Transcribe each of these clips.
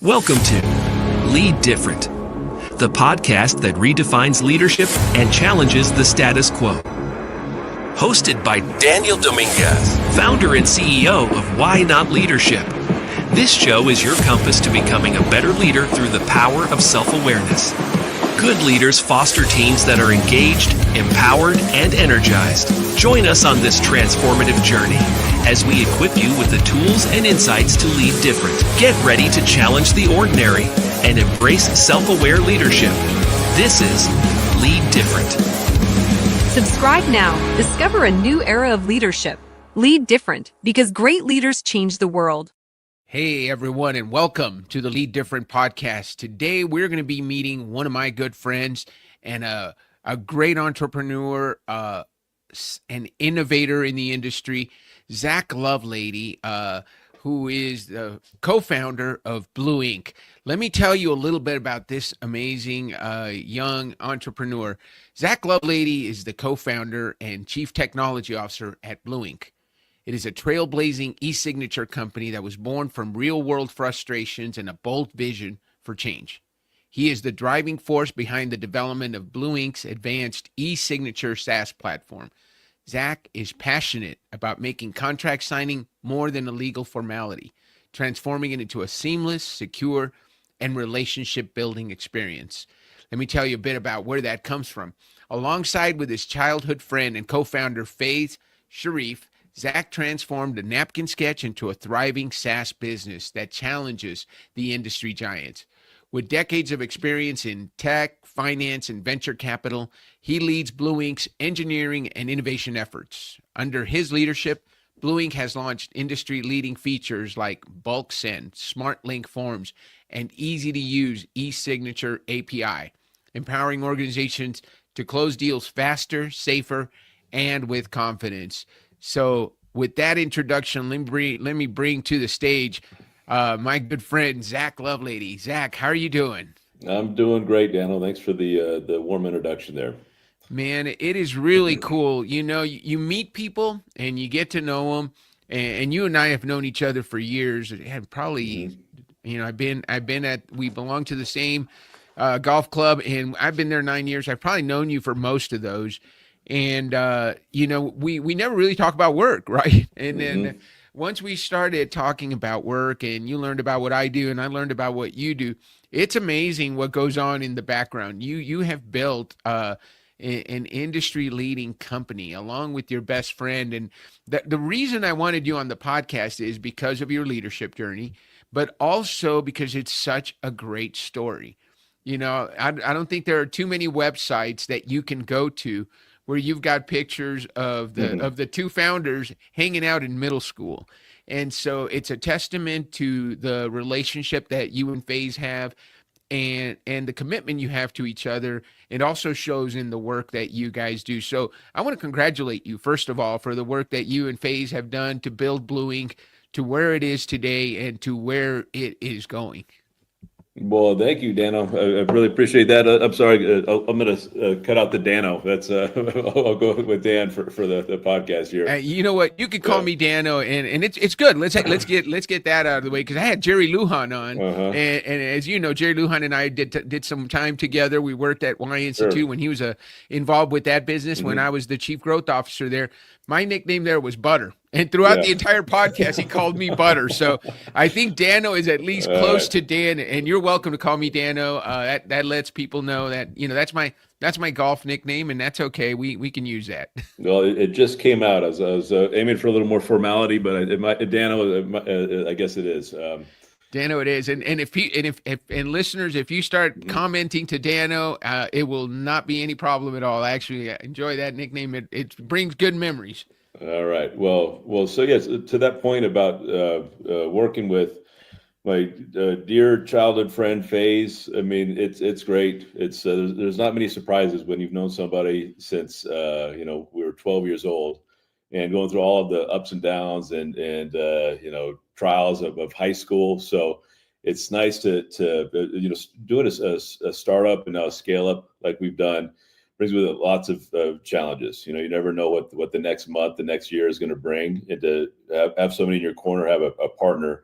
Welcome to Lead Different, the podcast that redefines leadership and challenges the status quo. Hosted by Daniel Dominguez, founder and CEO of Why Not Leadership. This show is your compass to becoming a better leader through the power of self-awareness. Good leaders foster teams that are engaged, empowered, and energized. Join us on this transformative journey as we equip you with the tools and insights to lead different. Get ready to challenge the ordinary and embrace self-aware leadership. This is Lead Different. Subscribe now. Discover a new era of leadership. Lead different, because great leaders change the world. Hey everyone, and welcome to the Lead Different podcast. Today we're going to be meeting one of my good friends and a great entrepreneur, an innovator in the industry, Zach Lovelady, who is the co-founder of 𝗵𝗵𝗁. Let me tell you a little bit about this amazing young entrepreneur. Zach Lovelady is the co-founder and chief technology officer at 𝗵𝗵𝗁. It is a trailblazing e-signature company that was born from real-world frustrations and a bold vision for change. He is the driving force behind the development of 𝗵𝗁𝗁's advanced e-signature SaaS platform. Zach is passionate about making contract signing more than a legal formality, transforming it into a seamless, secure, and relationship-building experience. Let me tell you a bit about where that comes from. Alongside with his childhood friend and co-founder 𝗵𝗃, Zach transformed a napkin sketch into a thriving SaaS business that challenges the industry giants. With decades of experience in tech, finance, and venture capital, he leads 𝗵𝗁𝗁's engineering and innovation efforts. Under his leadership, 𝗵𝗁𝗁 has launched industry-leading features like bulk send, smart link forms, and easy-to-use eSignature API, empowering organizations to close deals faster, safer, and with confidence. So with that introduction, let me bring to the stage my good friend, Zach Lovelady. Zach, how are you doing? I'm doing great, Daniel. Thanks for the warm introduction there. Man, it is really cool. You know, you meet people and you get to know them, and you and I have known each other for years. And probably, you know, we belong to the same golf club, and I've been there 9 years. I've probably known you for most of those. And, you know, we never really talk about work, right? And then once we started talking about work and you learned about what I do and I learned about what you do, it's amazing what goes on in the background. You have built an industry leading company along with your best friend. And the reason I wanted you on the podcast is because of your leadership journey, but also because it's such a great story. You know, I don't think there are too many websites that you can go to where you've got pictures of the two founders hanging out in middle school. And so it's a testament to the relationship that you and 𝗱𝗃 have and the commitment you have to each other. It also shows in the work that you guys do. So I want to congratulate you, first of all, for the work that you and 𝗱𝗃 have done to build 𝗵𝗁𝗁 to where it is today and to where it is going. Well, thank you, Dano. I really appreciate that. I'm sorry, I'm going to cut out the Dano. That's I'll go with Dan for the podcast here. You know what? You could call me Dano, and it's good. Let's get that out of the way, because I had Jerry Lujan on, and as you know, Jerry Lujan and I did some time together. We worked at 𝗀 when he was involved with that business. When I was the chief growth officer there, my nickname there was Butter. And throughout the entire podcast, he called me Butter. So I think Dano is at least close to Dan, and you're welcome to call me Dano. That lets people know that, you know, that's my golf nickname, and that's okay. We can use that. Well, it just came out. I was aiming for a little more formality, but Dano, I guess it is. Dano, it is. And if listeners, if you start commenting to Dano, it will not be any problem at all. I actually enjoy that nickname. It brings good memories. All right. Well. So yes, to that point about working with my dear childhood friend 𝗱𝗃. I mean, it's great. It's there's not many surprises when you've known somebody since you know, we were 12 years old, and going through all of the ups and downs and you know, trials of high school. So it's nice to you know, doing a startup and now a scale up like we've done. Brings with it lots of challenges. You know, you never know what the next month, the next year is going to bring, and to have somebody in your corner, have a partner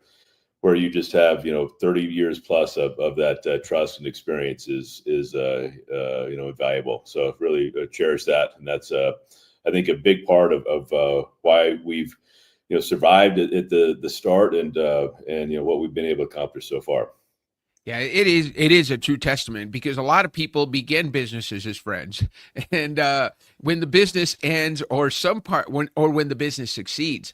where you just have 30 years plus of that trust and experience is invaluable. So really cherish that, and that's I think a big part of why we've survived at the start, and what we've been able to accomplish so far. Yeah, it is a true testament, because a lot of people begin businesses as friends, and when the business ends, or when the business succeeds,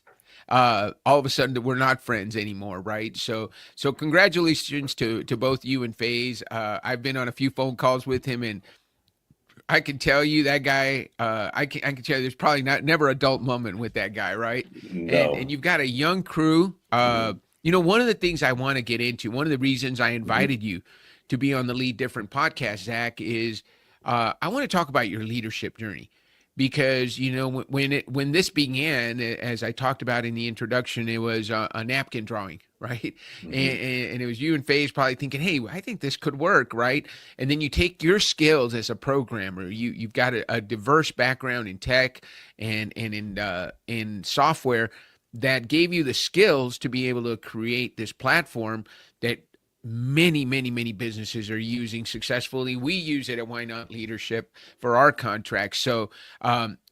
all of a sudden we're not friends anymore, right? So congratulations to both you and 𝗱. I've been on a few phone calls with him, and I can tell you that guy. I can tell you there's probably never a dull moment with that guy, right? No. And you've got a young crew. One of the things I want to get into, one of the reasons I invited you to be on the Lead Different podcast, Zach, is I want to talk about your leadership journey. Because when this began, as I talked about in the introduction, it was a napkin drawing, right? And it was you and 𝗱 probably thinking, hey, I think this could work, right? And then you take your skills as a programmer. You've got a diverse background in tech and in software that gave you the skills to be able to create this platform that many businesses are using successfully. We use it at Why Not Leadership for our contracts. So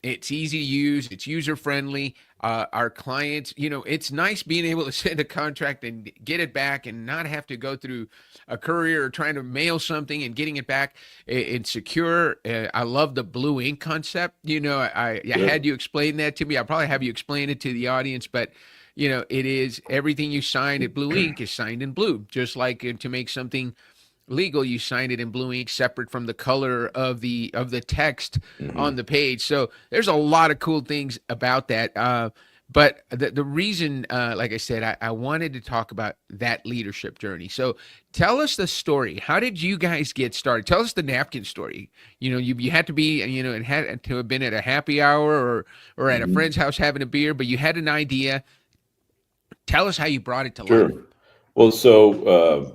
it's easy to use, it's user friendly. Our clients, it's nice being able to send a contract and get it back and not have to go through a courier or trying to mail something and getting it back. It's secure. I love the blue ink concept. I had you explain that to me. I'll probably have you explain it to the audience, but it is everything you sign at blue ink is signed in blue, just like to make something legal, you sign it in blue ink separate from the color of the text on the page. So there's a lot of cool things about that. But the reason, like I said, I wanted to talk about that leadership journey. So tell us the story. How did you guys get started? Tell us the napkin story. You had to be, it had to have been at a happy hour or at a friend's house having a beer, but you had an idea. Tell us how you brought it to life. Sure. Well, so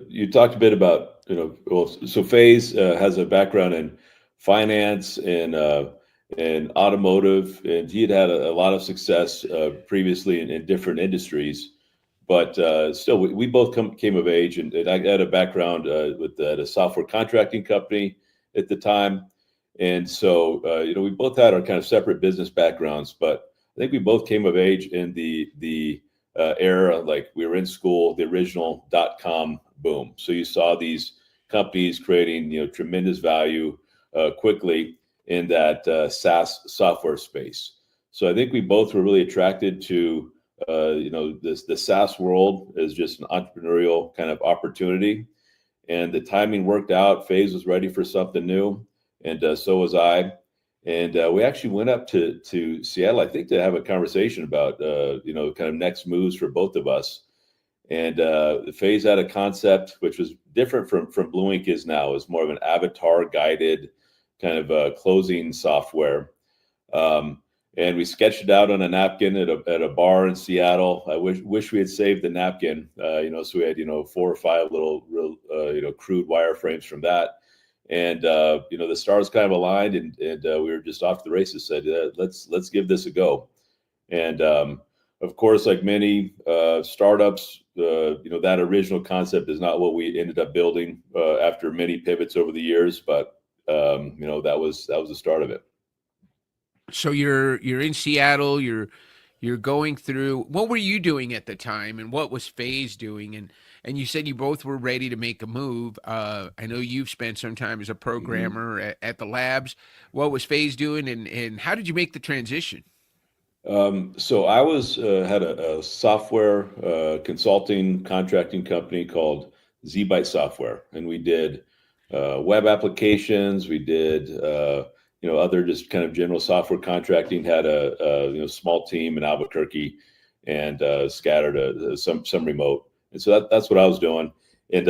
you talked a bit about, so 𝗱 has a background in finance and automotive, and he had a lot of success previously in different industries. But still, we both came of age, and I had a background at a software contracting company at the time. And so, we both had our kind of separate business backgrounds, but I think we both came of age in the era, like we were in school, the original .com boom. So you saw these companies creating, tremendous value quickly in that SaaS software space. So I think we both were really attracted to, the SaaS world as just an entrepreneurial kind of opportunity. And the timing worked out. 𝗱 was ready for something new, and so was I. And we actually went up to Seattle, I think, to have a conversation about, kind of next moves for both of us. And 𝗱 had a concept which was different from Blue Ink is now. It's more of an avatar-guided kind of closing software. And we sketched it out on a napkin at a bar in Seattle. I wish we had saved the napkin, so we had, 4 or 5 little, real, crude wireframes from that. And the stars kind of aligned, and we were just off to the races. Said, let's give this a go. And of course, like many startups, that original concept is not what we ended up building after many pivots over the years. But that was the start of it. So you're in Seattle. You're going through. What were you doing at the time, and what was 𝗱 doing? And you said you both were ready to make a move. I know you've spent some time as a programmer at the labs. What was 𝗱 doing, and how did you make the transition? So I had a software consulting contracting company called ZByte Software, and we did web applications. We did other just kind of general software contracting. Had a small team in Albuquerque, and scattered some remote. And so that's what I was doing. And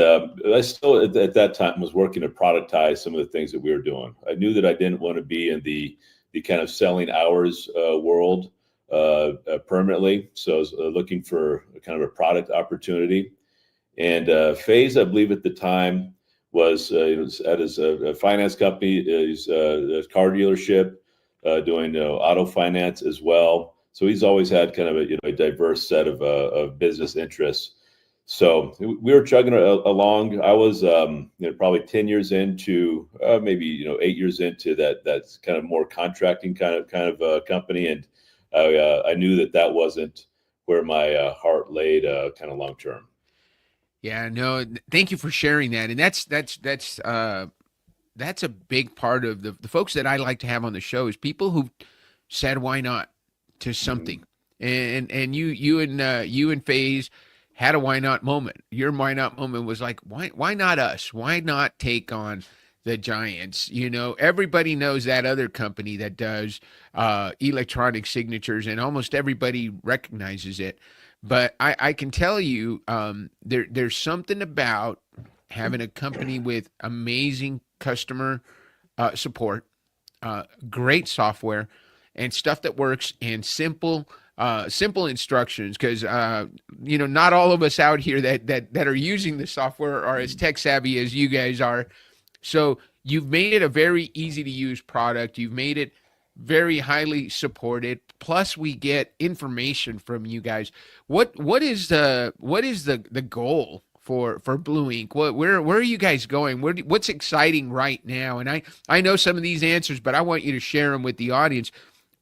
I still, at that time, was working to productize some of the things that we were doing. I knew that I didn't want to be in the kind of selling hours world permanently. So I was looking for kind of a product opportunity. And 𝗱, I believe at the time, was at his finance company, his car dealership, doing auto finance as well. So he's always had kind of a diverse set of business interests. So we were chugging along. I was, probably 10 years into, maybe 8 years into that's kind of more contracting kind of company, and I knew that wasn't where my heart laid, kind of long term. Yeah, no, thank you for sharing that. And that's a big part of the folks that I like to have on the show is people who said why not to something. And you and 𝗱 had a why not moment. Your why not moment was like, why not us? Why not take on the giants? Everybody knows that other company that does electronic signatures, and almost everybody recognizes it. But I can tell you, there's something about having a company with amazing customer support, great software, and stuff that works, and simple instructions. Because not all of us out here that are using the software are as tech savvy as you guys are. So you've made it a very easy to use product. You've made it very highly supported. Plus, we get information from you guys. What is the goal for Blue Ink? Where are you guys going? What's exciting right now? And I know some of these answers, but I want you to share them with the audience.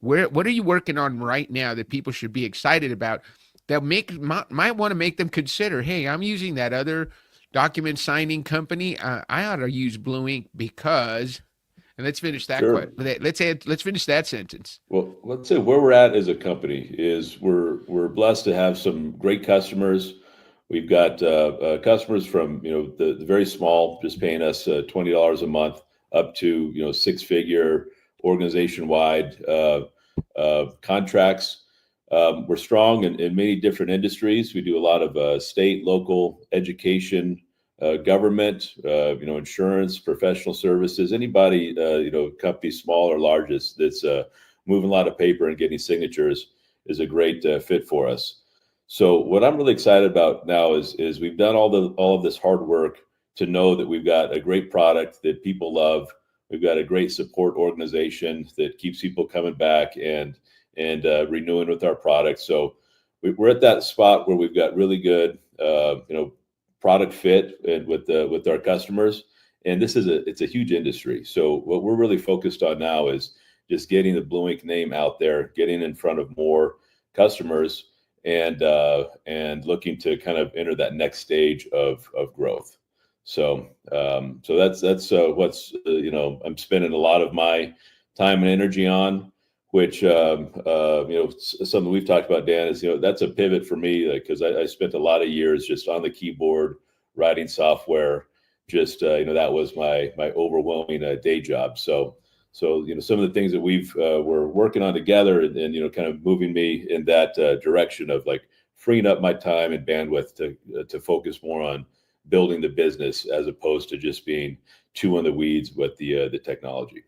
What are you working on right now that people should be excited about, that might want to make them consider, hey, I'm using that other document signing company. I ought to use Blue Ink because. And let's finish that. Sure. Let's finish that sentence. Well, let's say where we're at as a company is we're blessed to have some great customers. We've got customers from the very small, just paying us $20 a month, up to six-figure organization-wide contracts. We're strong in many different industries. We do a lot of state, local, education, government, insurance, professional services, anybody, company small or large that's moving a lot of paper and getting signatures is a great fit for us. So what I'm really excited about now is we've done all of this hard work to know that we've got a great product that people love. We've got a great support organization that keeps people coming back and renewing with our product. So we're at that spot where we've got really good, product fit and with our customers, and it's a huge industry. So what we're really focused on now is just getting the Blue Ink name out there, getting in front of more customers, and looking to kind of enter that next stage of growth. So that's what's I'm spending a lot of my time and energy on, which something we've talked about, Dan, is that's a pivot for me, because I spent a lot of years just on the keyboard writing software. Just that was my overwhelming day job. So some of the things that we're working on together, and kind of moving me in that direction of like freeing up my time and bandwidth to focus more on building the business as opposed to just being too in the weeds with the technology.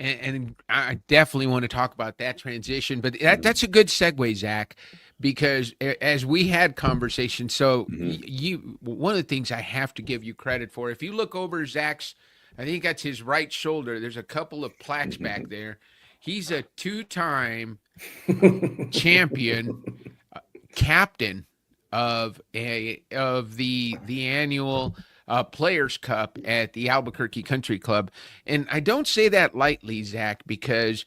And I definitely want to talk about that transition, but that's a good segue, Zach, because as we had conversations, so one of the things I have to give you credit for, if you look over Zach's, I think that's his right shoulder, there's a couple of plaques back there. He's a two-time champion, captain of the annual Players Cup at the Albuquerque Country Club. And I don't say that lightly, Zach, because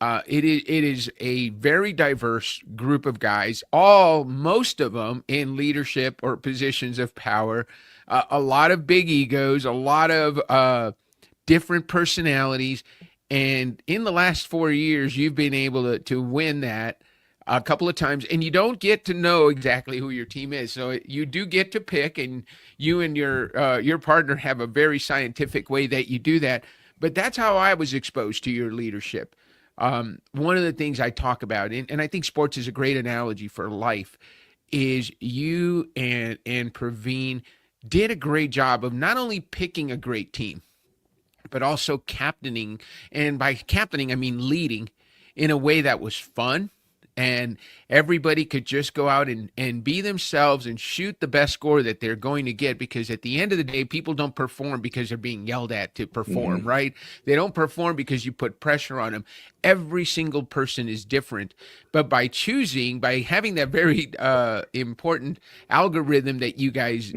it is a very diverse group of guys, most of them in leadership or positions of power, a lot of big egos, a lot of different personalities. And in the last 4 years, you've been able to win that a couple of times, and you don't get to know exactly who your team is. So you do get to pick, and you and your partner have a very scientific way that you do that. But that's how I was exposed to your leadership. One of the things I talk about, and I think sports is a great analogy for life, is you and Praveen did a great job of not only picking a great team, but also captaining. And by captaining, I mean leading in a way that was fun and everybody could just go out and be themselves and shoot the best score that they're going to get, because at the end of the day, people don't perform because they're being yelled at to perform, right? They don't perform because you put pressure on them. Every single person is different, but by having that very important algorithm that you guys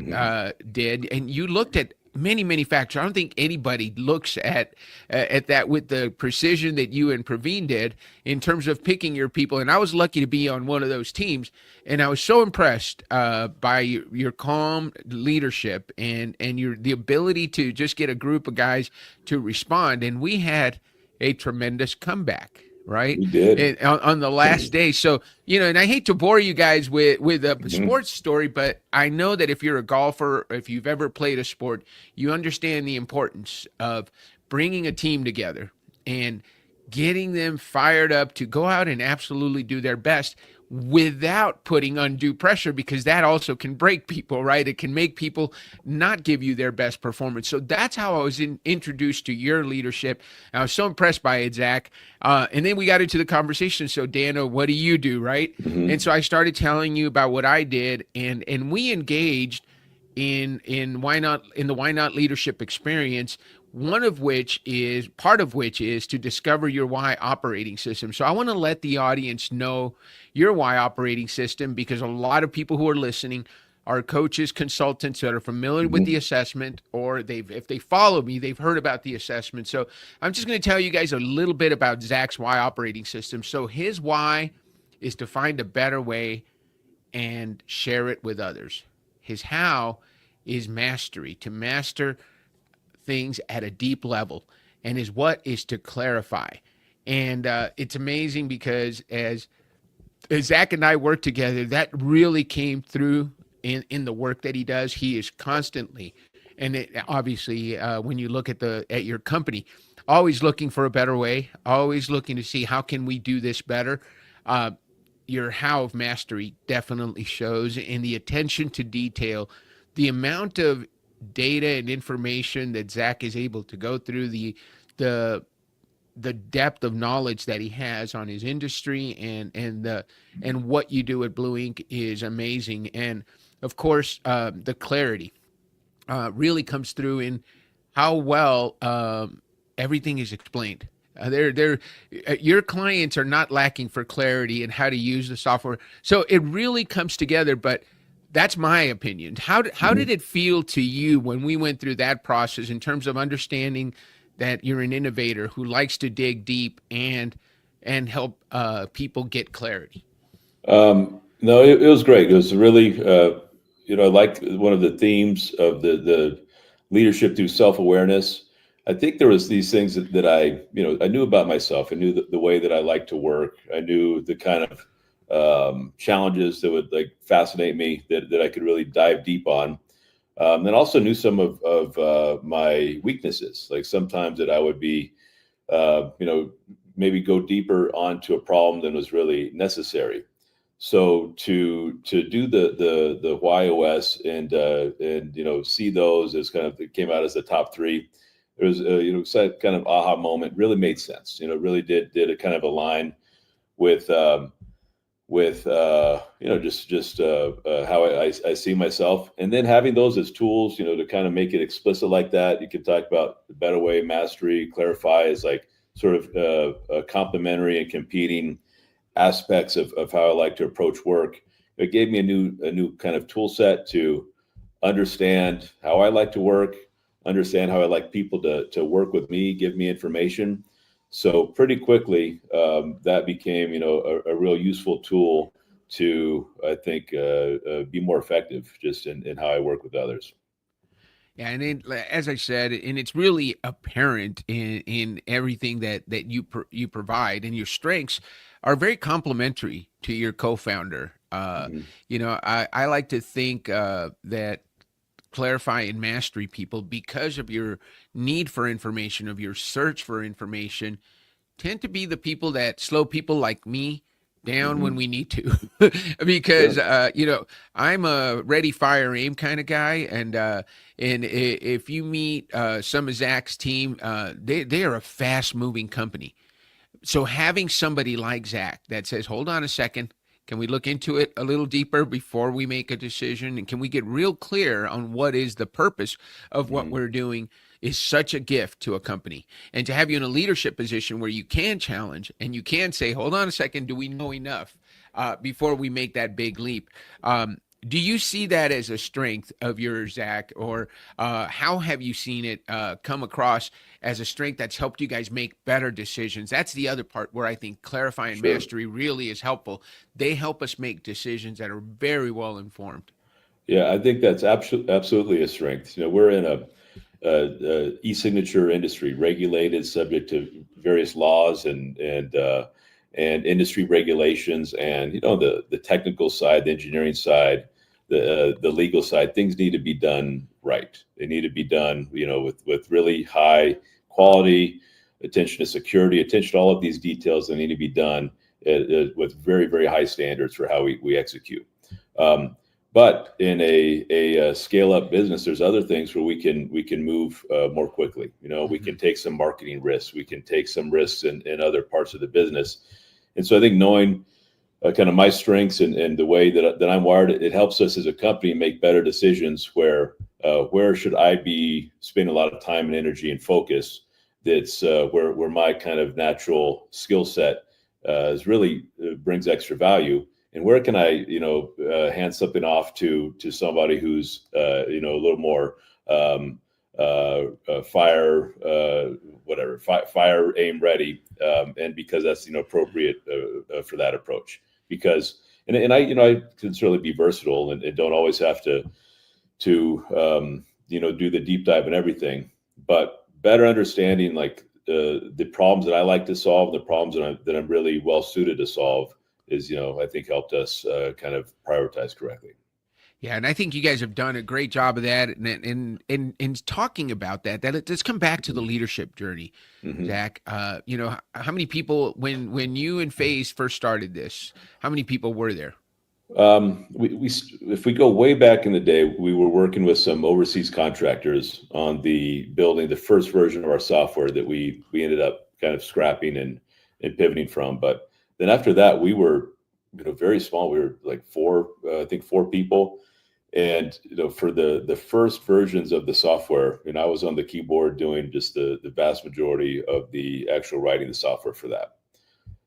did, and you looked at many factors. I don't think anybody looks at that with the precision that you and Praveen did in terms of picking your people. And I was lucky to be on one of those teams, and I was so impressed by your calm leadership and the ability to just get a group of guys to respond. And we had a tremendous comeback. Right? We did. On the last day. So, and I hate to bore you guys with a sports story, but I know that if you're a golfer, if you've ever played a sport, you understand the importance of bringing a team together and getting them fired up to go out and absolutely do their best without putting undue pressure, because that also can break people, right? It can make people not give you their best performance. So that's how I was introduced to your leadership. I was so impressed by it, Zach. And then we got into the conversation. So, Dano, what do you do, right? And so I started telling you about what I did, and we engaged in the Why Not leadership experience, part of which is to discover your why operating system. So I want to let the audience know your why operating system, because a lot of people who are listening are coaches, consultants that are familiar with the assessment, or if they follow me, they've heard about the assessment. So I'm just going to tell you guys a little bit about Zach's why operating system. So his why is to find a better way and share it with others. His how is mastery, to master things at a deep level, and his what is to clarify. And it's amazing because as Zach and I work together, that really came through in the work that he does. He is constantly, and obviously when you look at your company, always looking for a better way, always looking to see how can we do this better. Your how of mastery definitely shows in the attention to detail, the amount of data and information that Zach is able to go through, the depth of knowledge that he has on his industry and what you do at Blue Ink is amazing. And of course, the clarity really comes through in how well everything is explained. Your clients are not lacking for clarity in how to use the software. So it really comes together, but that's my opinion. How did it feel to you when we went through that process in terms of understanding that you're an innovator who likes to dig deep and help people get clarity? No, it was great. It was really, I liked one of the themes of the leadership through self-awareness. I think there was these things that I knew about myself. I knew the way that I like to work. I knew the kind of challenges that would fascinate me that I could really dive deep on. And also knew some of my weaknesses. Like sometimes that I would be, maybe go deeper onto a problem than was really necessary. So to do the YOS and see those as it came out as the top three, it was kind of aha moment. Really made sense. Really did it kind of align with how I see myself, and then having those as tools, to kind of make it explicit like that. You can talk about the better way, mastery, clarify as sort of complementary and competing aspects of how I like to approach work. It gave me a new kind of tool set to understand how I like to work, understand how I like people to work with me, give me information. So pretty quickly, that became, a real useful tool to, I think, be more effective just in how I work with others. Yeah, and as I said, and it's really apparent in everything that you provide, and your strengths are very complementary to your co-founder. I like to think that clarify and mastery people, because of your need for information, of your search for information, tend to be the people that slow people like me down when we need to. Because I'm a ready, fire, aim kind of guy, and if you meet some of Zach's team, they are a fast moving company, So having somebody like Zach that says, hold on a second, can we look into it a little deeper before we make a decision? And can we get real clear on what is the purpose of what we're doing is such a gift to a company. And to have you in a leadership position where you can challenge and you can say, hold on a second, do we know enough before we make that big leap? Do you see that as a strength of yours, Zach, or how have you seen it come across as a strength that's helped you guys make better decisions? That's the other part where I think Clarify and Mastery really is helpful. They help us make decisions that are very well informed. Yeah, I think that's absolutely a strength. We're in a e-signature industry, regulated, subject to various laws and industry regulations, and the technical side, the engineering side, the legal side. Things need to be done right. They need to be done, with really high quality, attention to security, attention to all of these details that need to be done with very, very high standards for how we execute. But in a scale-up business, there's other things where we can move more quickly. We can take some marketing risks. We can take some risks in other parts of the business. And so I think knowing kind of my strengths and the way that I'm wired, it helps us as a company make better decisions where should I be spending a lot of time and energy and focus that's where my kind of natural skill set is really brings extra value. And where can I, hand something off to somebody who's, a little more fire aim ready, and because that's appropriate for that approach. Because and I can certainly be versatile and don't always have to do the deep dive and everything, but better understanding like the problems that I like to solve, the problems that I'm really well suited to solve is, I think helped us kind of prioritize correctly. Yeah, and I think you guys have done a great job of that. And in talking about that let's come back to the leadership journey, Zach. How many people when you and 𝗱ance first started this, how many people were there? If we go way back in the day, we were working with some overseas contractors on building the first version of our software that we ended up kind of scrapping and pivoting from. But then after that, we were, very small. We were like four people. And, for the first versions of the software, I was on the keyboard doing just the vast majority of the actual writing the software for that.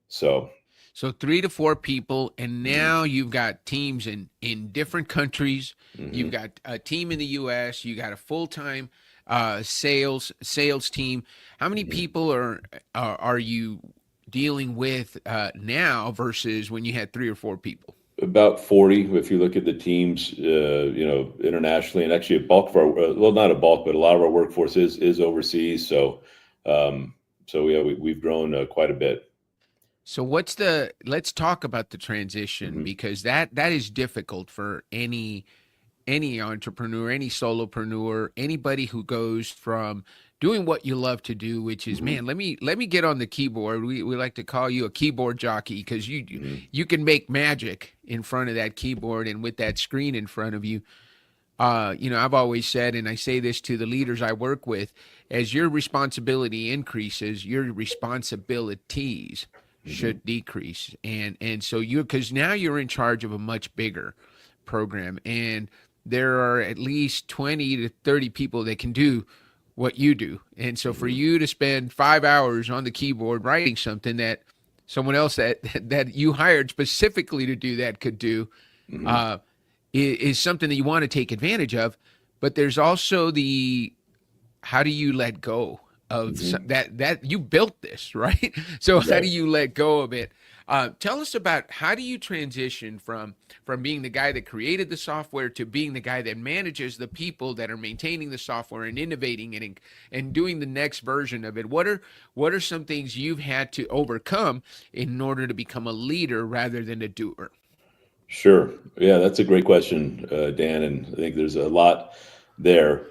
So 3 to 4 people, and now you've got teams in different countries. You've got a team in the U.S. You got a full-time sales team. How many people are you dealing with now versus when you had 3 or 4 people? About 40, if you look at the teams, internationally, and actually a bulk of our, not a bulk, but a lot of our workforce is overseas. So yeah, we've grown quite a bit. So let's talk about the transition, because that is difficult for any entrepreneur, any solopreneur, anybody who goes from doing what you love to do, which is, man, let me get on the keyboard. We like to call you a keyboard jockey because you can make magic in front of that keyboard and with that screen in front of you. I've always said, and I say this to the leaders I work with, as your responsibility increases, your responsibilities should decrease. And so because now you're in charge of a much bigger program, and there are at least 20 to 30 people that can do what you do. And so for you to spend 5 hours on the keyboard writing something that someone else that you hired specifically to do that could do, is something that you want to take advantage of. But there's also how do you let go of that you built this, right? So how do you let go of it? Tell us about how do you transition from being the guy that created the software to being the guy that manages the people that are maintaining the software and innovating it and doing the next version of it. What are some things you've had to overcome in order to become a leader rather than a doer? Sure. Yeah, that's a great question, Dan. And I think there's a lot there.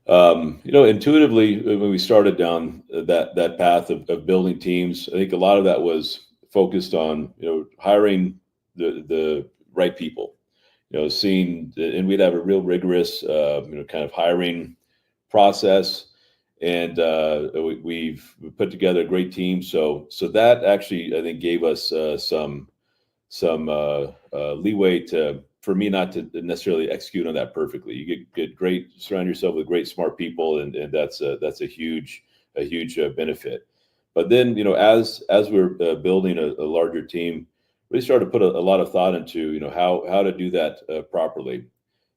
Intuitively, when we started down that path of building teams, I think a lot of that was focused on, hiring the right people, and we'd have a real rigorous, kind of hiring process. and we've put together a great team. So that actually, I think, gave us some leeway for me not to necessarily execute on that perfectly. You get great, surround yourself with great, smart people, and that's a huge benefit. But then, as we're building a larger team, we started to put a lot of thought into, how to do that properly.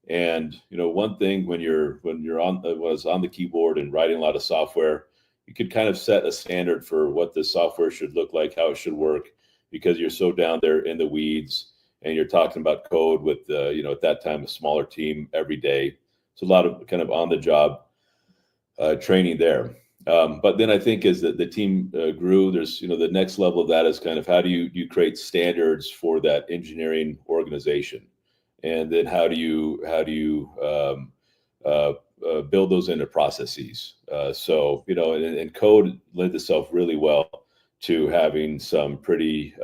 And one thing when you're on the keyboard and writing a lot of software, you could kind of set a standard for what the software should look like, how it should work, because you're so down there in the weeds and you're talking about code with at that time a smaller team every day. So a lot of kind of on the job training there. But then I think as the team grew, there's the next level of that is kind of how do you create standards for that engineering organization, and then how do you build those into processes. So and code lends itself really well to having some pretty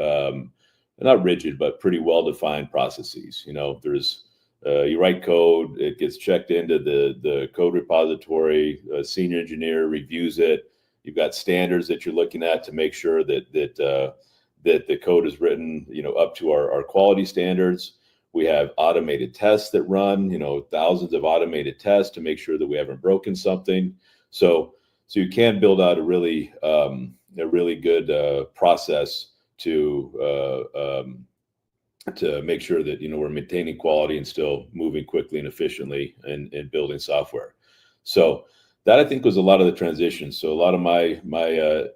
not rigid but pretty well defined processes. There's you write code, it gets checked into the code repository, a senior engineer reviews it. You've got standards that you're looking at to make sure that the code is written, up to our quality standards. We have automated tests that run, thousands of automated tests to make sure that we haven't broken something. So you can build out a really good process to make sure that we're maintaining quality and still moving quickly and efficiently and building software. So that, I think, was a lot of the transition. So a lot of my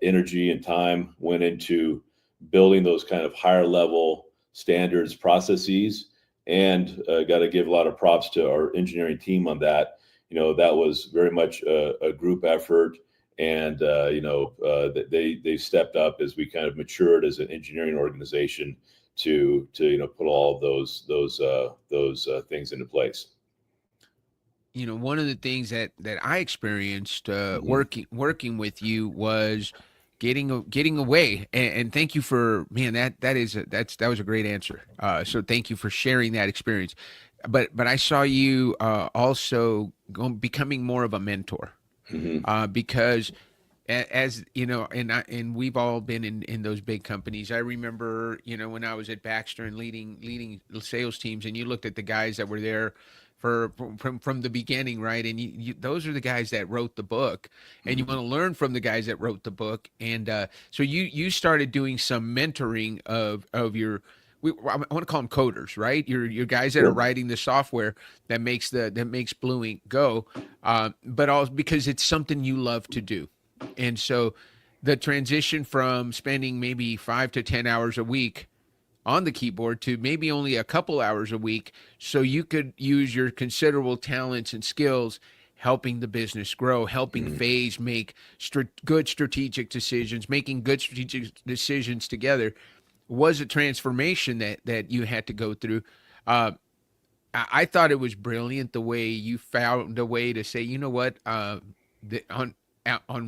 energy and time went into building those kind of higher level standards processes, and got to give a lot of props to our engineering team on that. That was very much a group effort, and they stepped up as we kind of matured as an engineering organization to put all of those things into place. One of the things that I experienced working with you was getting away, and thank you for, man, that was a great answer. So thank you for sharing that experience. But I saw you also becoming more of a mentor, because as and we've all been in those big companies. I remember, when I was at Baxter and leading sales teams, and you looked at the guys that were there from the beginning, right? And you those are the guys that wrote the book, and you want to learn from the guys that wrote the book. And so you started doing some mentoring of your, I want to call them coders, right? Your guys that are writing the software that makes Blue Ink go, but also because it's something you love to do. And so the transition from spending maybe 5 to 10 hours a week on the keyboard to maybe only a couple hours a week, so you could use your considerable talents and skills helping the business grow, helping 𝗱 make good strategic decisions, making good strategic decisions together, was a transformation that you had to go through. I thought it was brilliant the way you found a way to say, you know what, on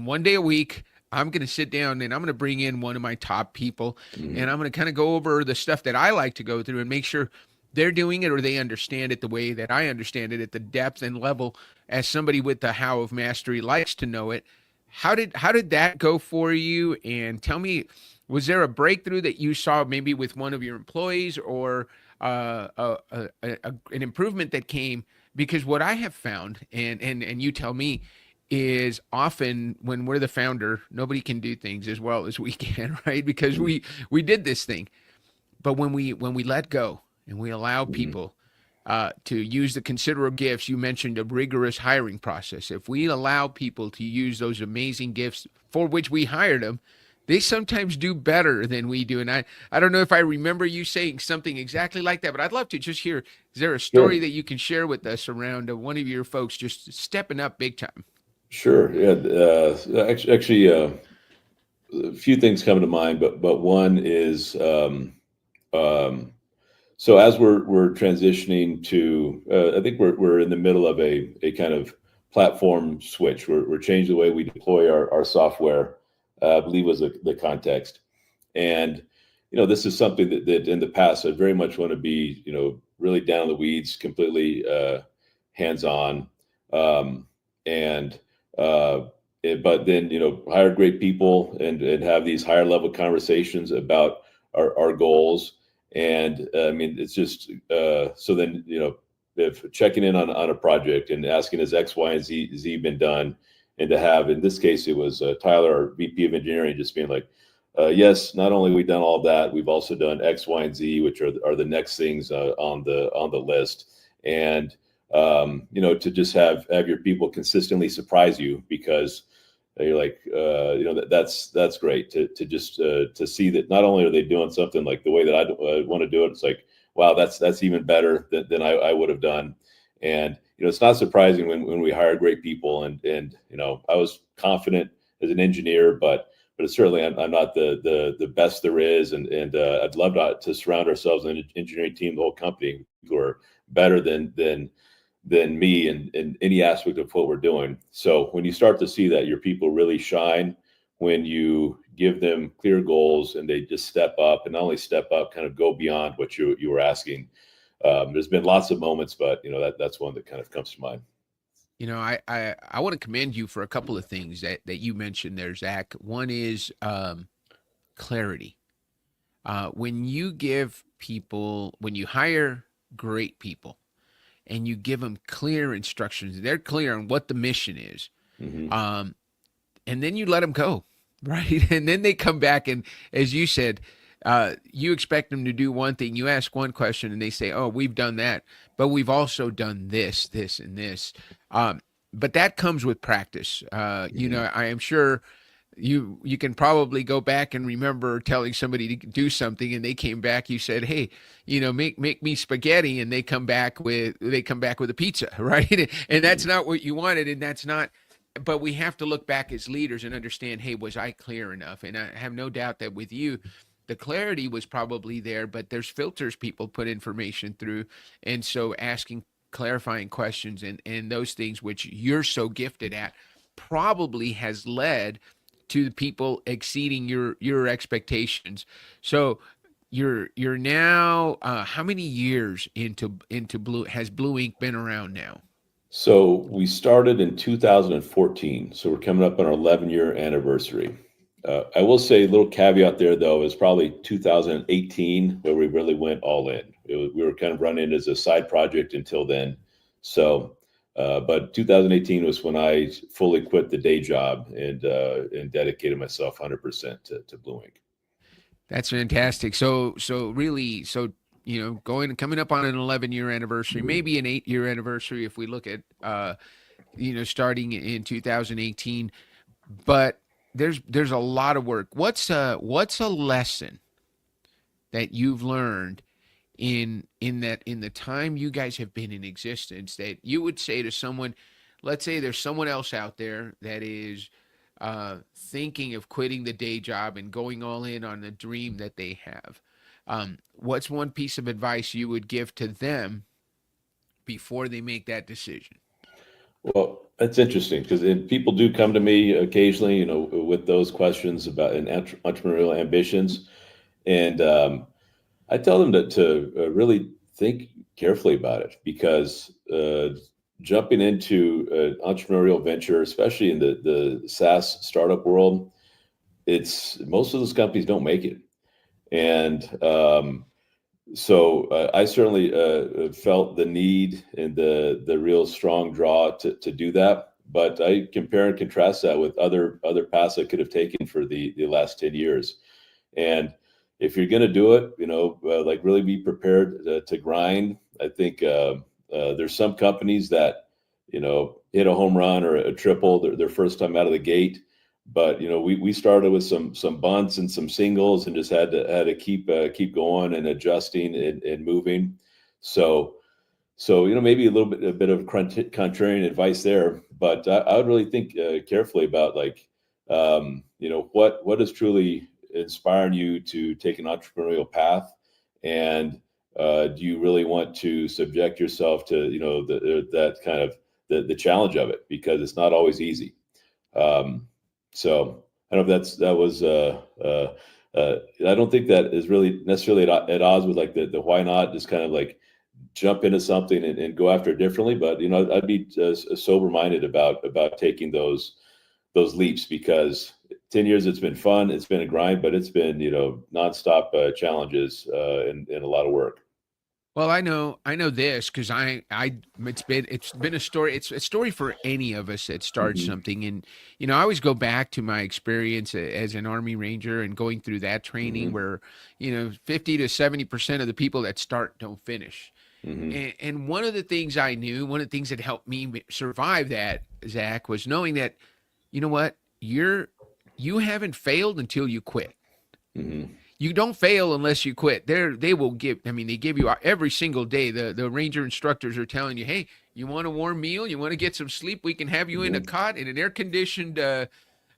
one day a week, I'm going to sit down and I'm going to bring in one of my top people, and I'm going to kind of go over the stuff that I like to go through and make sure they're doing it or they understand it the way that I understand it, at the depth and level as somebody with the how of mastery likes to know it. How did that go for you? And tell me, was there a breakthrough that you saw maybe with one of your employees, or an improvement that came? Because what I have found, and you tell me, is often when we're the founder, nobody can do things as well as we can, right? Because we did this thing. But when we let go and we allow people to use the considerable gifts, you mentioned a rigorous hiring process. If we allow people to use those amazing gifts for which we hired them, they sometimes do better than we do. And I don't know if I remember you saying something exactly like that, but I'd love to just hear, is there a story that you can share with us around one of your folks just stepping up big time? Sure. Yeah. Actually, a few things come to mind, but one is so as we're transitioning to, I think we're in the middle of a kind of platform switch. We're changing the way we deploy our software. I believe was the context, and this is something that in the past I very much want to be really down in the weeds, completely hands on, and but then, hire great people and have these higher level conversations about our goals. And I mean, it's just, so then, if checking in on a project and asking has X, Y, and Z been done, and to have, in this case, it was Tyler, our VP of engineering, just being like, yes, not only have we done all of that, we've also done X, Y, and Z, which are the next things on the list. And to just have your people consistently surprise you, because you're like, that's great to just to see that not only are they doing something like the way that I want to do it, it's like, wow, that's even better than I would have done. And it's not surprising when we hire great people, and I was confident as an engineer, but certainly I'm not the best there is, and I'd love to surround ourselves in an engineering team, the whole company, who are better than me in any aspect of what we're doing. So when you start to see that your people really shine, when you give them clear goals and they just step up, and not only step up, kind of go beyond what you were asking. There's been lots of moments, but that's one that kind of comes to mind. I want to commend you for a couple of things that you mentioned there, Zach. One is clarity. When you hire great people and you give them clear instructions, they're clear on what the mission is. Mm-hmm. And then you let them go, right? And then they come back, and as you said, you expect them to do one thing. You ask one question and they say, oh, we've done that, but we've also done this, this, and this. But that comes with practice. I am sure you can probably go back and remember telling somebody to do something, and they came back, you said, hey, make me spaghetti, and they come back with a pizza, right? And that's not what you wanted, and that's not. But we have to look back as leaders and understand, hey, was I clear enough? And I have no doubt that with you, the clarity was probably there, but there's filters people put information through. And so asking clarifying questions and those things, which you're so gifted at, probably has led to the people exceeding your expectations. So you're now, how many years into Blue, has Blue Ink been around now? So we started in 2014. So we're coming up on our 11-year anniversary. I will say a little caveat there, though, is probably 2018 where we really went all in. We were kind of running as a side project until then. So, but 2018 was when I fully quit the day job and dedicated myself 100% to Blue Ink. That's fantastic. So coming up on an 11-year anniversary, maybe an 8-year anniversary if we look at starting in 2018, but there's a lot of work. What's a lesson that you've learned in the time you guys have been in existence that you would say to someone? Let's say there's someone else out there that is thinking of quitting the day job and going all in on the dream that they have. What's one piece of advice you would give to them before they make that decision? Well, that's interesting, because people do come to me occasionally, with those questions about entrepreneurial ambitions. And I tell them to really think carefully about it, because jumping into an entrepreneurial venture, especially in the SaaS startup world, most of those companies don't make it. And so I certainly felt the need and the real strong draw to do that. But I compare and contrast that with other paths I could have taken for the last 10 years. And if you're going to do it, really be prepared to grind. I think there's some companies that, hit a home run or a triple their first time out of the gate. But we started with some bunts and some singles, and just had to keep going and adjusting and moving. So maybe a bit of contrarian advice there, but I would really think carefully about what is truly inspiring you to take an entrepreneurial path, and do you really want to subject yourself to that kind of the challenge of it, because it's not always easy. So I don't know if that was I don't think that is really necessarily at odds with the why not, just kind of jump into something and go after it differently. But I'd be sober minded about taking those those leaps, because 10 years it's been fun, it's been a grind, but it's been, nonstop challenges and a lot of work. Well, I know this because it's been a story. It's a story for any of us that starts something. And, I always go back to my experience as an Army Ranger and going through that training where, 50 to 70% of the people that start don't finish. And one of the things I knew, one of the things that helped me survive that, Zach, was knowing that, you know what, you haven't failed until you quit. You don't fail unless you quit. They give you every single day. The Ranger instructors are telling you, hey, you want a warm meal? You want to get some sleep? We can have you in a cot in an air-conditioned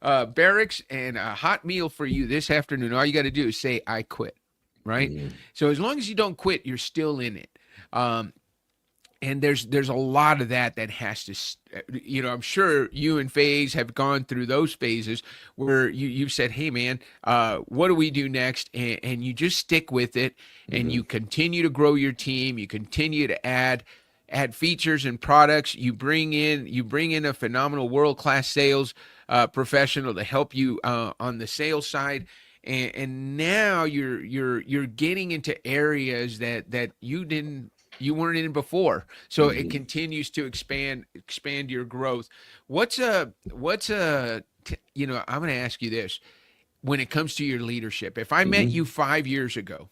barracks and a hot meal for you this afternoon. All you got to do is say, I quit, right? So as long as you don't quit, you're still in it. And there's a lot of that has to, I'm sure you and 𝗱 have gone through those phases where you've said, hey, man, what do we do next? And you just stick with it and you continue to grow your team. You continue to add features and products. You bring in a phenomenal world-class sales professional to help you on the sales side. And now you're getting into areas that you weren't in before. So it continues to expand your growth. I'm going to ask you this. When it comes to your leadership, if I met you 5 years ago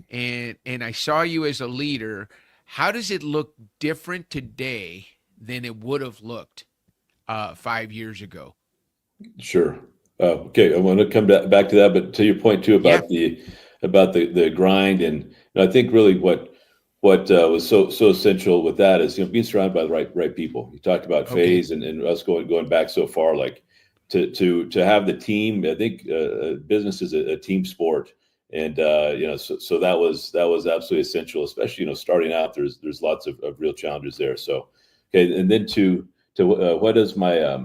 and I saw you as a leader, how does it look different today than it would have looked 5 years ago? Sure. Okay. I want to come back to that, but to your point too about the grind, and I think really what was so essential with that is being surrounded by the right people. You talked about 𝗱 and us going back so far, like to have the team. I think business is a team sport, and so that was absolutely essential, especially starting out. There's lots of real challenges there. So okay, and then to what does my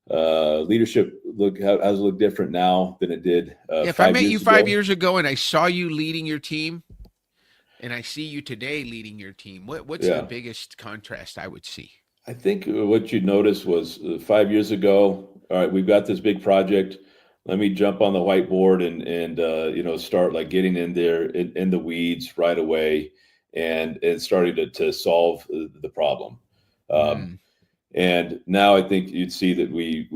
leadership look? How does it look different now than it did? If I met you 5 years ago and I saw you leading your team, and I see you today leading your team, what's the biggest contrast I would see? I think what you noticed was 5 years ago. All right, we've got this big project. Let me jump on the whiteboard and start like getting in there in the weeds right away and starting to solve the problem. And now I think you'd see that we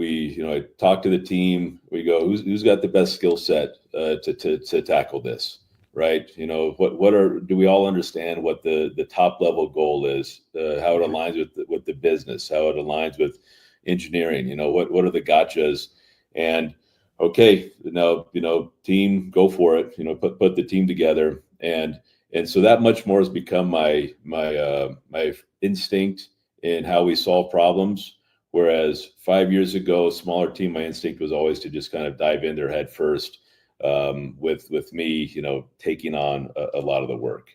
talk to the team. We go, who's got the best skill set to tackle this, right? Do we all understand what the top level goal is? How it aligns with the business, how it aligns with engineering. What are the gotchas? And okay, now team, go for it. Put the team together, and so that much more has become my instinct in how we solve problems. Whereas 5 years ago, smaller team, my instinct was always to just kind of dive in there head first, with me, taking on a lot of the work.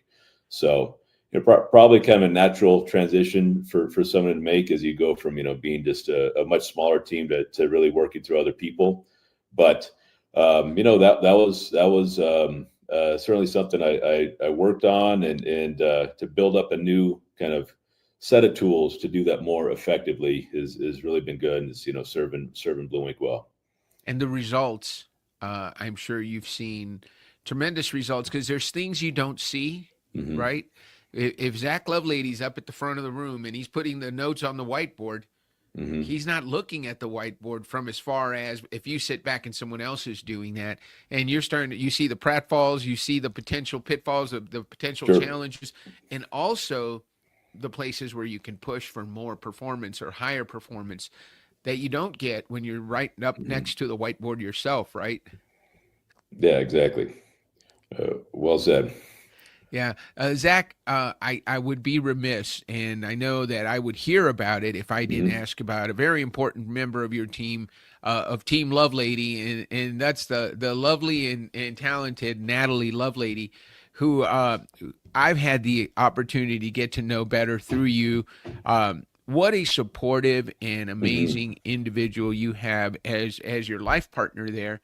So probably kind of a natural transition for someone to make as you go from being just a much smaller team to really working through other people. But that was certainly something I worked on and to build up a new kind of set of tools to do that more effectively is really been good, and it's serving 𝗏𝗏𝗁 well. And the results, I'm sure you've seen tremendous results, because there's things you don't see, right? If Zach Lovelady's up at the front of the room and he's putting the notes on the whiteboard, he's not looking at the whiteboard from as far as if you sit back and someone else is doing that, and you see the pratfalls, you see the potential pitfalls, the potential challenges, and also the places where you can push for more performance or higher performance that you don't get when you're right up next to the whiteboard yourself, right? Yeah, exactly. Well said. Yeah. Zach, I would be remiss, and I know that I would hear about it if I didn't ask about a very important member of your team, of Team Lovelady, and that's the lovely and talented Natalie Lovelady, who I've had the opportunity to get to know better through you. What a supportive and amazing individual you have as your life partner there.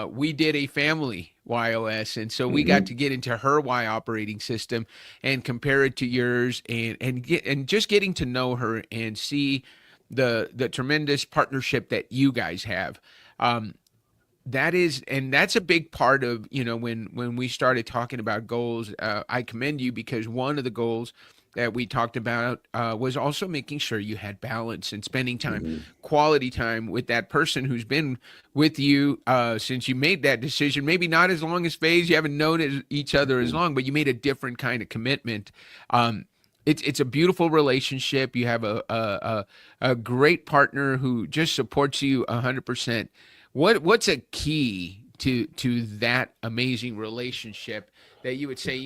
We did a family YOS, and so we got to get into her Y operating system and compare it to yours, and just getting to know her and see the tremendous partnership that you guys have. That's a big part of, when we started talking about goals, I commend you, because one of the goals that we talked about was also making sure you had balance and spending time, quality time with that person who's been with you since you made that decision. Maybe not as long as 𝗱, you haven't known each other as long, but you made a different kind of commitment. It's a beautiful relationship. You have a great partner who just supports you 100%. What's a key to that amazing relationship that you would say,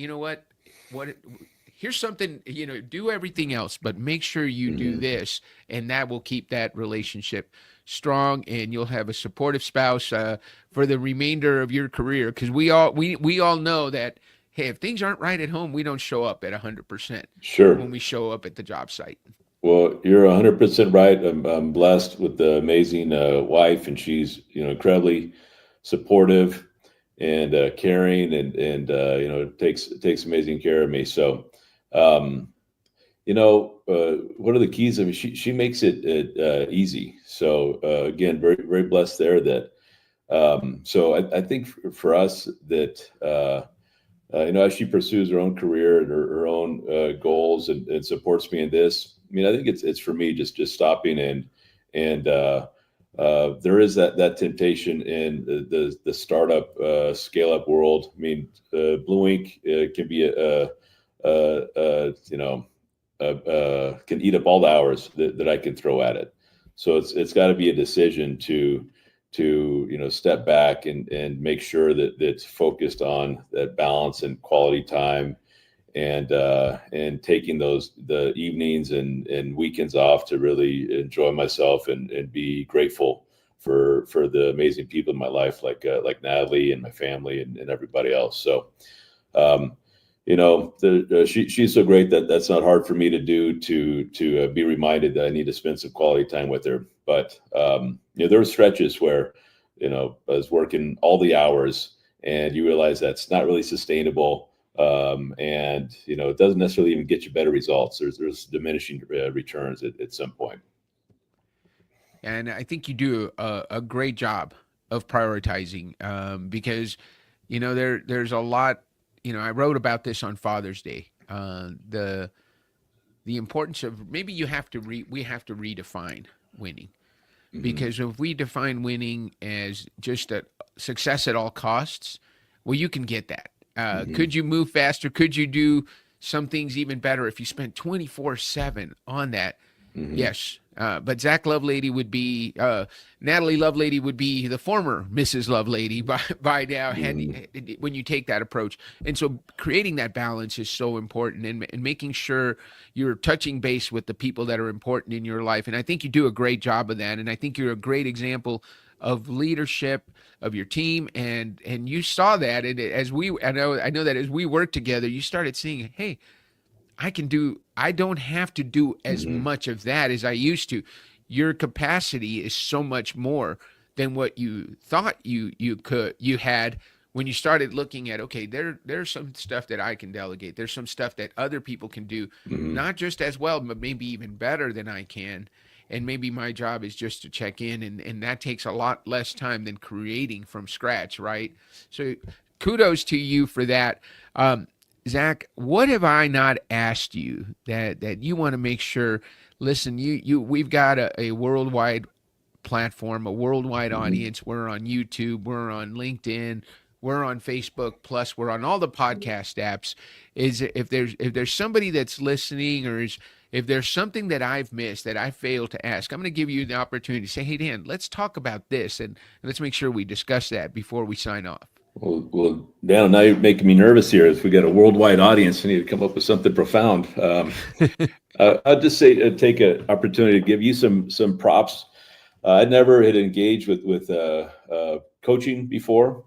here's something, do everything else, but make sure you do this, and that will keep that relationship strong, and you'll have a supportive spouse for the remainder of your career. Because we all know that, hey, if things aren't right at home, we don't show up at 100%. Sure. When we show up at the job site. Well, you're 100% right. I'm blessed with the amazing wife, and she's incredibly supportive and caring, and takes amazing care of me. So, what are the keys? I mean, she makes it easy. So again, very very blessed there. That so I think for us that as she pursues her own career and her own goals, and supports me in this. I mean, I think it's for me just stopping and there is that temptation in the startup scale up world. I mean, Blue Ink can be can eat up all the hours that I can throw at it. So it's got to be a decision to step back and make sure that it's focused on that balance and quality time, and taking the evenings and weekends off to really enjoy myself and be grateful for the amazing people in my life, like Natalie and my family and everybody else. So, she's so great that's not hard for me to do, to be reminded that I need to spend some quality time with her. But there were stretches where I was working all the hours, and you realize that's not really sustainable. And it doesn't necessarily even get you better results. There's diminishing returns at some point. And I think you do a great job of prioritizing, because there's a lot. I wrote about this on Father's Day. The importance of, maybe we have to redefine winning, because if we define winning as just a success at all costs, well, you can get that. Could you move faster? Could you do some things even better if you spent 24/7 on that? Yes. But Zach Lovelady would be, Natalie Lovelady would be the former Mrs. Lovelady by now, when you take that approach. And so creating that balance is so important, and making sure you're touching base with the people that are important in your life. And I think you do a great job of that. And I think you're a great example of leadership of your team, and you saw that. And I know that as we worked together, you started seeing, hey, I don't have to do as much of that as I used to. Your capacity is so much more than what you thought you had when you started looking at, okay, there's some stuff that I can delegate. There's some stuff that other people can do, not just as well, but maybe even better than I can. And maybe my job is just to check in, and that takes a lot less time than creating from scratch, right? So kudos to you for that. Zach, what have I not asked you that you want to make sure? Listen, we've got a worldwide platform, a worldwide audience. We're on YouTube, we're on LinkedIn, we're on Facebook, plus we're on all the podcast apps. If there's somebody that's listening, or if there's something that I've missed that I failed to ask, I'm going to give you the opportunity to say, hey, Dan, let's talk about this, and let's make sure we discuss that before we sign off. Well, Dan, now you're making me nervous here. If we got a worldwide audience, I need to come up with something profound. I'll just say, take an opportunity to give you some props. I never had engaged with coaching before,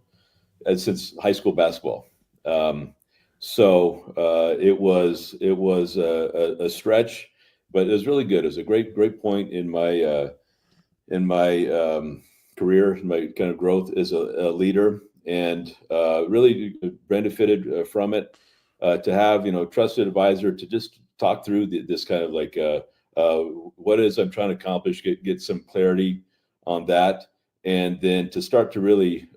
since high school basketball. So it was a stretch, but it was really good. It was a great point in my career, my kind of growth as a leader. And really benefited from it, to have trusted advisor to just talk through this kind of like a what it is I'm trying to accomplish, get some clarity on that, and then to start to really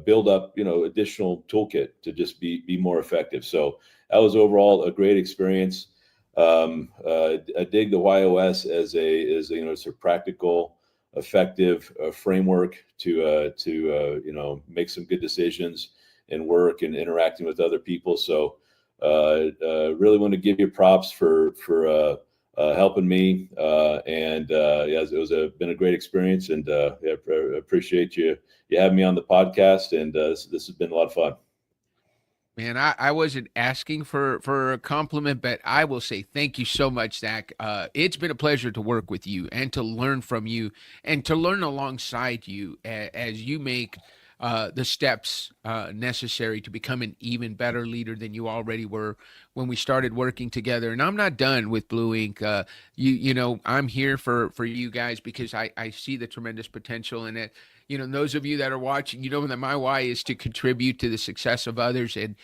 build up, additional toolkit to just be more effective. So that was overall a great experience. I dig the YOS as it's a practical, effective framework to make some good decisions and work and interacting with other people. So really want to give you props for helping me, and been a great experience, and appreciate you having me on the podcast, and this has been a lot of fun. Man, I wasn't asking for a compliment, but I will say thank you so much, Zach. It's been a pleasure to work with you and to learn from you and to learn alongside you as you make the steps necessary to become an even better leader than you already were when we started working together. And I'm not done with Blue Ink. I'm here for you guys because I see the tremendous potential in it. Those of you that are watching, that my why is to contribute to the success of others, and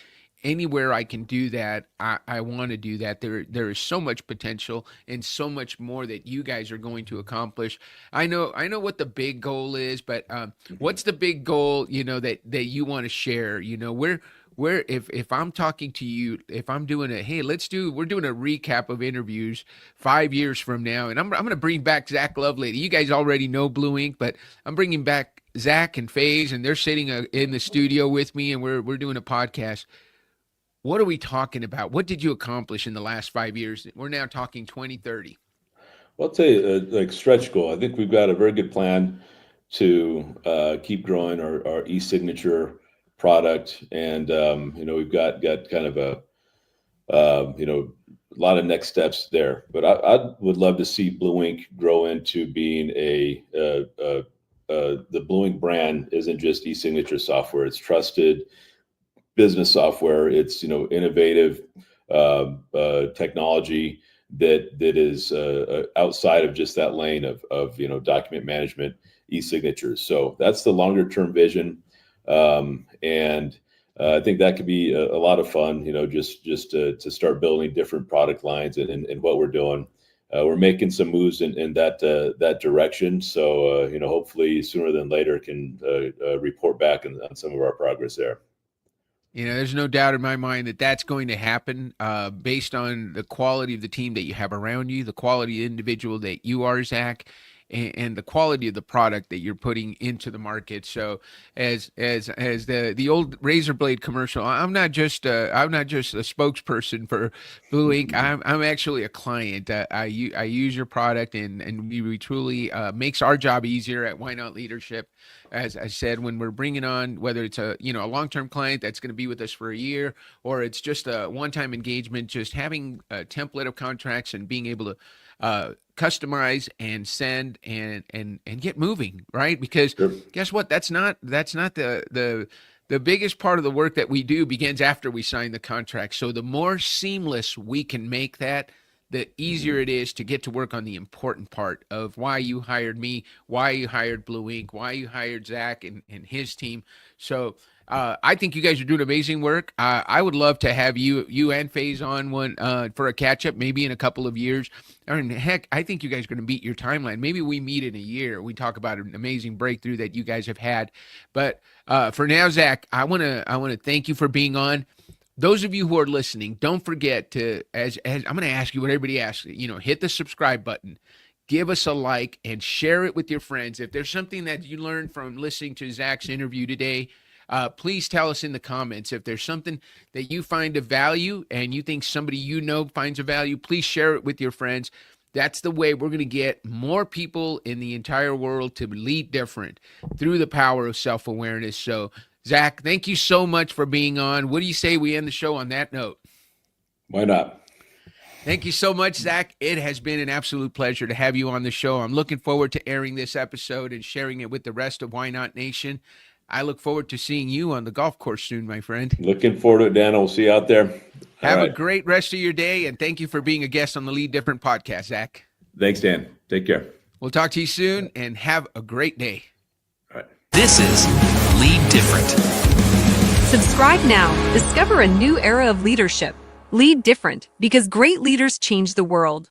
anywhere I can do that, I want to do that. There is so much potential and so much more that you guys are going to accomplish. I know what the big goal is, but what's the big goal, that you want to share? Where if I'm talking to you, if I'm doing we're doing a recap of interviews 5 years from now, and I'm going to bring back Zach Lovelady. You guys already know Blue Ink, but I'm bringing back Zach and 𝗱, and they're sitting in the studio with me, and we're doing a podcast. What are we talking about? What did you accomplish in the last 5 years? We're now talking 2030. Well, I'll tell you, like stretch goal, I think we've got a very good plan to keep growing our eSignature product, and we've got kind of a lot of next steps there. But I would love to see Blue Ink grow into being the Blue Ink brand isn't just eSignature software; it's trusted business software. It's innovative technology that is outside of just that lane of document management, eSignatures. So that's the longer term vision. And I think that could be a lot of fun, just to start building different product lines and what we're doing. We're making some moves in that direction. So, hopefully sooner than later can report back on some of our progress there. There's no doubt in my mind that that's going to happen based on the quality of the team that you have around you, the quality of the individual that you are, Zach, and the quality of the product that you're putting into the market. So as the old razor blade commercial, I'm not just a spokesperson for Blue Ink. I'm actually a client. I use your product, and we truly makes our job easier at Why Not Leadership. As I said, when we're bringing on, whether it's a long-term client that's going to be with us for a year, or it's just a one-time engagement, just having a template of contracts and being able to customize and send and get moving, right? Because guess what? That's not the biggest part of the work that we do begins after we sign the contract. So the more seamless we can make that, the easier it is to get to work on the important part of why you hired me, why you hired Blue Ink, why you hired Zach and his team. So I think you guys are doing amazing work. I would love to have you and 𝗱 on one for a catch up, maybe in a couple of years. I mean, heck, I think you guys are going to beat your timeline. Maybe we meet in a year. We talk about an amazing breakthrough that you guys have had. But for now, Zach, I want to thank you for being on. Those of you who are listening, don't forget to, as I'm going to ask you what everybody asks, hit the subscribe button, give us a like, and share it with your friends. If there's something that you learned from listening to Zach's interview today, please tell us in the comments. If there's something that you find of value and you think somebody finds a value, please share it with your friends. That's the way we're going to get more people in the entire world to lead different through the power of self-awareness. So, Zach, thank you so much for being on. What do you say we end the show on that note? Why not? Thank you so much, Zach. It has been an absolute pleasure to have you on the show. I'm looking forward to airing this episode and sharing it with the rest of Why Not Nation. I look forward to seeing you on the golf course soon, my friend. Looking forward to it, Dan. We'll see you out there. Have a great rest of your day, and thank you for being a guest on the Lead Different podcast, Zach. Thanks, Dan. Take care. We'll talk to you soon, and have a great day. All right. This is Lead Different. Subscribe now. Discover a new era of leadership. Lead different because great leaders change the world.